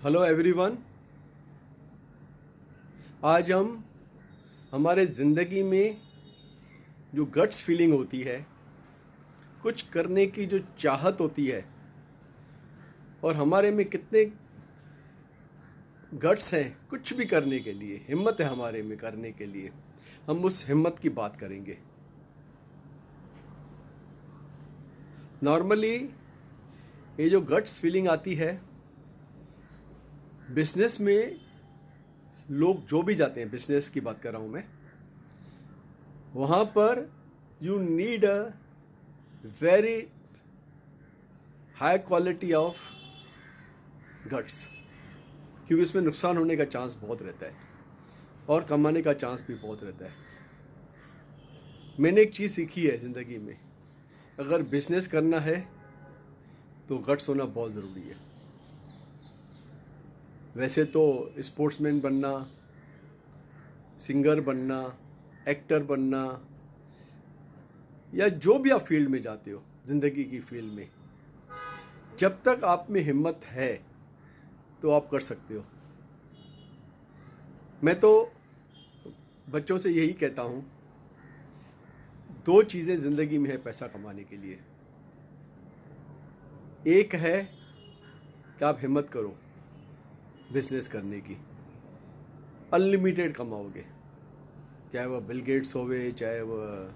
Hello everyone. आज हम हमारे ज़िंदगी में जो गट्स फीलिंग होती है, कुछ करने की जो चाहत होती है और हमारे में कितने गट्स हैं कुछ भी करने के लिए, हिम्मत है हमारे में करने के लिए, हम उस हिम्मत की बात करेंगे। नॉर्मली ये जो गट्स फीलिंग आती है, बिजनेस में लोग जो भी जाते हैं, बिजनेस की बात कर रहा हूँ मैं, वहाँ पर you need a very high quality of guts, क्योंकि इसमें नुकसान होने का चांस बहुत रहता है और कमाने का चांस भी बहुत रहता है। मैंने एक चीज़ सीखी है ज़िंदगी में, अगर बिजनेस करना है तो गट्स होना बहुत ज़रूरी है। वैसे तो स्पोर्ट्समैन बनना, सिंगर बनना, एक्टर बनना, या जो भी आप फील्ड में जाते हो, ज़िंदगी की फील्ड में, जब तक आप में हिम्मत है तो आप कर सकते हो। मैं तो बच्चों से यही कहता हूँ, दो चीज़ें ज़िंदगी में है पैसा कमाने के लिए। एक है कि आप हिम्मत करो बिजनेस करने की, अनलिमिटेड कमाओगे, चाहे वह बिल गेट्स होवे, चाहे वह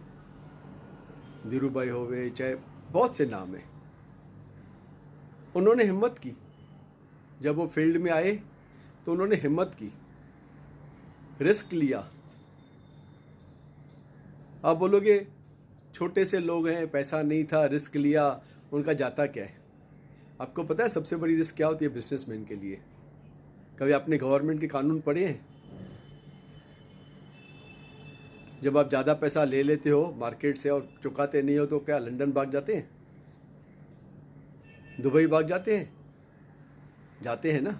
धीरू भाई होवे, चाहे बहुत से नाम हैं। उन्होंने हिम्मत की, जब वो फील्ड में आए तो उन्होंने हिम्मत की, रिस्क लिया। आप बोलोगे छोटे से लोग हैं, पैसा नहीं था, रिस्क लिया, उनका जाता क्या है? आपको पता है सबसे बड़ी रिस्क क्या होती है बिजनेसमैन के लिए? कभी आपने गवर्नमेंट के कानून पढ़े हैं? जब आप ज़्यादा पैसा ले लेते हो मार्केट से और चुकाते नहीं हो तो क्या लंदन भाग जाते हैं, दुबई भाग जाते हैं? जाते हैं ना।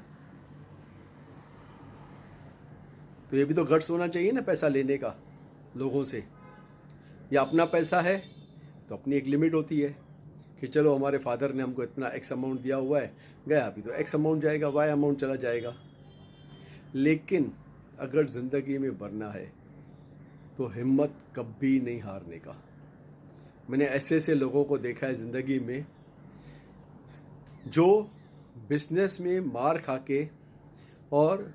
तो ये भी तो गट्स होना चाहिए ना पैसा लेने का लोगों से। या अपना पैसा है तो अपनी एक लिमिट होती है कि चलो हमारे फादर ने हमको इतना एक्स अमाउंट दिया हुआ है, गया अभी तो एक्स अमाउंट जाएगा, वाई अमाउंट चला जाएगा। लेकिन अगर ज़िंदगी में बढ़ना है तो हिम्मत कभी नहीं हारने का। मैंने ऐसे ऐसे लोगों को देखा है ज़िंदगी में जो बिजनेस में मार खा के और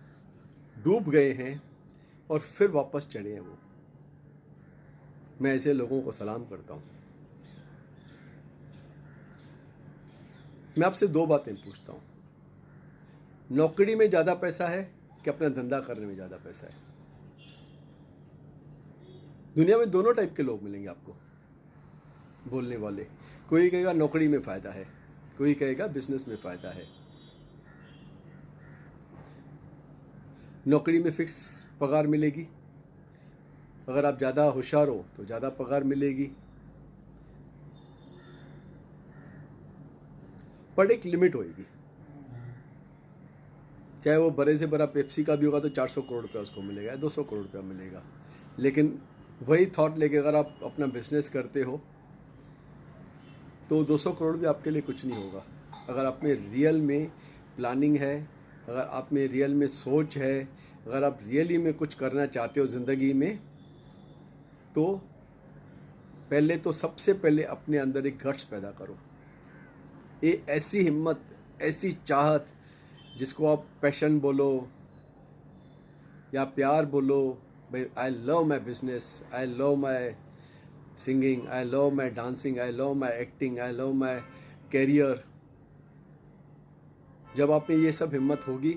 डूब गए हैं और फिर वापस चढ़े हैं। वो, मैं ऐसे लोगों को सलाम करता हूँ। मैं आपसे दो बातें पूछता हूँ, नौकरी में ज़्यादा पैसा है कि अपना धंधा करने में ज़्यादा पैसा है? दुनिया में दोनों टाइप के लोग मिलेंगे आपको बोलने वाले। कोई कहेगा नौकरी में फ़ायदा है, कोई कहेगा बिजनेस में फ़ायदा है। नौकरी में फिक्स पगार मिलेगी, अगर आप ज़्यादा होशियार हो तो ज़्यादा पगार मिलेगी, पर एक लिमिट होएगी। चाहे वो बड़े से बड़ा पेप्सी का भी होगा तो 400 करोड़ रुपया उसको मिलेगा, 200 करोड़ रुपया मिलेगा। लेकिन वही थॉट लेके अगर आप अपना बिजनेस करते हो तो 200 करोड़ भी आपके लिए कुछ नहीं होगा। अगर आप में रियल में प्लानिंग है, अगर आप में रियल में सोच है, अगर आप रियली में कुछ करना चाहते हो ज़िंदगी में, तो पहले तो सबसे पहले अपने अंदर एक गट्स पैदा करो। ये ऐसी हिम्मत, ऐसी चाहत, जिसको आप पैशन बोलो या प्यार बोलो, भाई I love my business, I love my singing, I love my dancing, I love my acting, I love my career. जब आप में ये सब हिम्मत होगी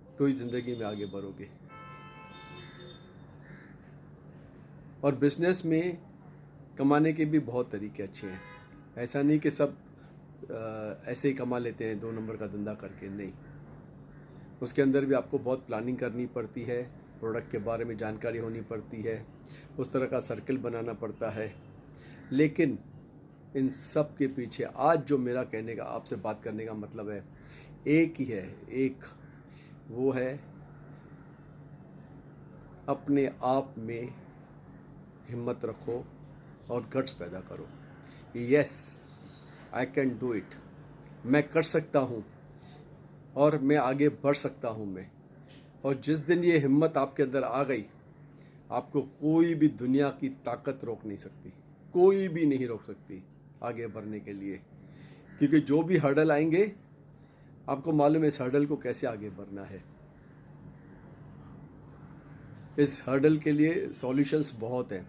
तो ही ज़िंदगी में आगे बढ़ोगे। और बिजनेस में कमाने के भी बहुत तरीके अच्छे हैं। ऐसा नहीं कि सब ऐसे ही कमा लेते हैं 2 नंबर का धंधा करके, नहीं। उसके अंदर भी आपको बहुत प्लानिंग करनी पड़ती है, प्रोडक्ट के बारे में जानकारी होनी पड़ती है, उस तरह का सर्कल बनाना पड़ता है। लेकिन इन सब के पीछे आज जो मेरा कहने का, आपसे बात करने का मतलब है, एक ही है, एक वो है अपने आप में हिम्मत रखो और गट्स पैदा करो। Yes, I can do it, मैं कर सकता हूँ। और मैं आगे बढ़ सकता हूँ मैं। और जिस दिन ये हिम्मत आपके अंदर आ गई, आपको कोई भी दुनिया की ताकत रोक नहीं सकती, कोई भी नहीं रोक सकती आगे बढ़ने के लिए। क्योंकि जो भी हर्डल आएंगे, आपको मालूम है इस हर्डल को कैसे आगे बढ़ना है। इस हर्डल के लिए सॉल्यूशंस बहुत हैं,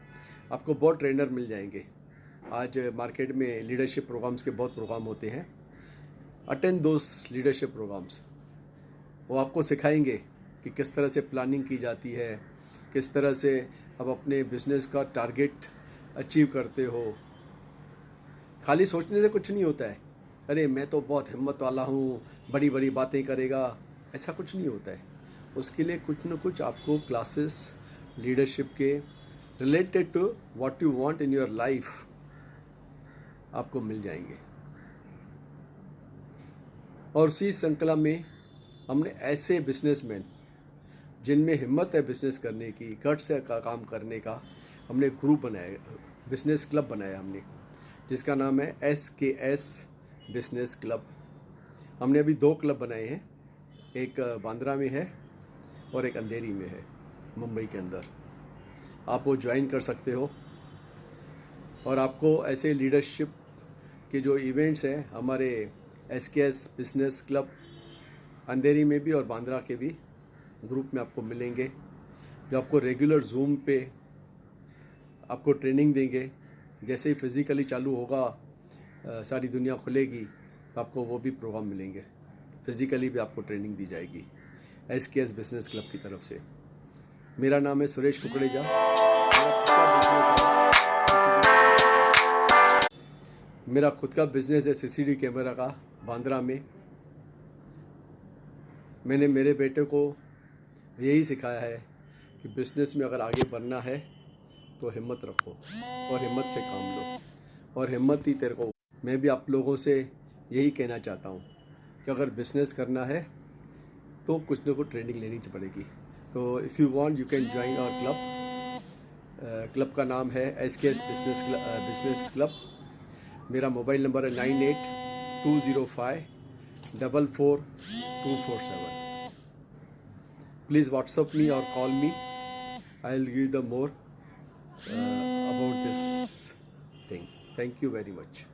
आपको बहुत ट्रेनर मिल जाएंगे। आज मार्केट में लीडरशिप प्रोग्राम्स के बहुत प्रोग्राम होते हैं। अटेंड दोस लीडरशिप प्रोग्राम्स। वो आपको सिखाएंगे कि किस तरह से प्लानिंग की जाती है, किस तरह से आप अपने बिजनेस का टारगेट अचीव करते हो। खाली सोचने से कुछ नहीं होता है, अरे मैं तो बहुत हिम्मत वाला हूँ, बड़ी बड़ी बातें करेगा, ऐसा कुछ नहीं होता है। उसके लिए कुछ न कुछ आपको क्लासेस लीडरशिप के related to what you want in your life आपको मिल जाएंगे। और उसी श्रृंखला में हमने ऐसे बिजनेसमैन जिनमें हिम्मत है बिजनेस करने की, गट्स से काम करने का, हमने ग्रुप बनाया, बिजनेस क्लब बनाया हमने, जिसका नाम है SKS बिजनेस क्लब। हमने अभी 2 क्लब बनाए हैं, एक बांद्रा में है और एक अंधेरी में है, मुंबई के अंदर। आप वो ज्वाइन कर सकते हो। और आपको ऐसे लीडरशिप के जो इवेंट्स हैं हमारे SKS बिजनेस क्लब अंधेरी में भी और बांद्रा के भी ग्रुप में आपको मिलेंगे, जो आपको रेगुलर जूम पे आपको ट्रेनिंग देंगे। जैसे ही फिज़िकली चालू होगा, सारी दुनिया खुलेगी, तो आपको वो भी प्रोग्राम मिलेंगे, फिज़िकली भी आपको ट्रेनिंग दी जाएगी SKS बिजनेस क्लब की तरफ से। मेरा नाम है सुरेश कुकड़ेजा। मेरा खुद का बिजनेस है CCD कैमरा का बांद्रा में। मैंने मेरे बेटे को यही सिखाया है कि बिज़नेस में अगर आगे बढ़ना है तो हिम्मत रखो और हिम्मत से काम लो, और हिम्मत ही तेरे को। मैं भी आप लोगों से यही कहना चाहता हूँ कि अगर बिज़नेस करना है तो कुछ ना कुछ ट्रेनिंग लेनी पड़ेगी। तो if you want you can join our club. Club का नाम है SKS बिजनेस क्लब। मेरा मोबाइल नंबर है 9820544247। Please WhatsApp me or call me. I'll give the more about this thing. Thank you very much.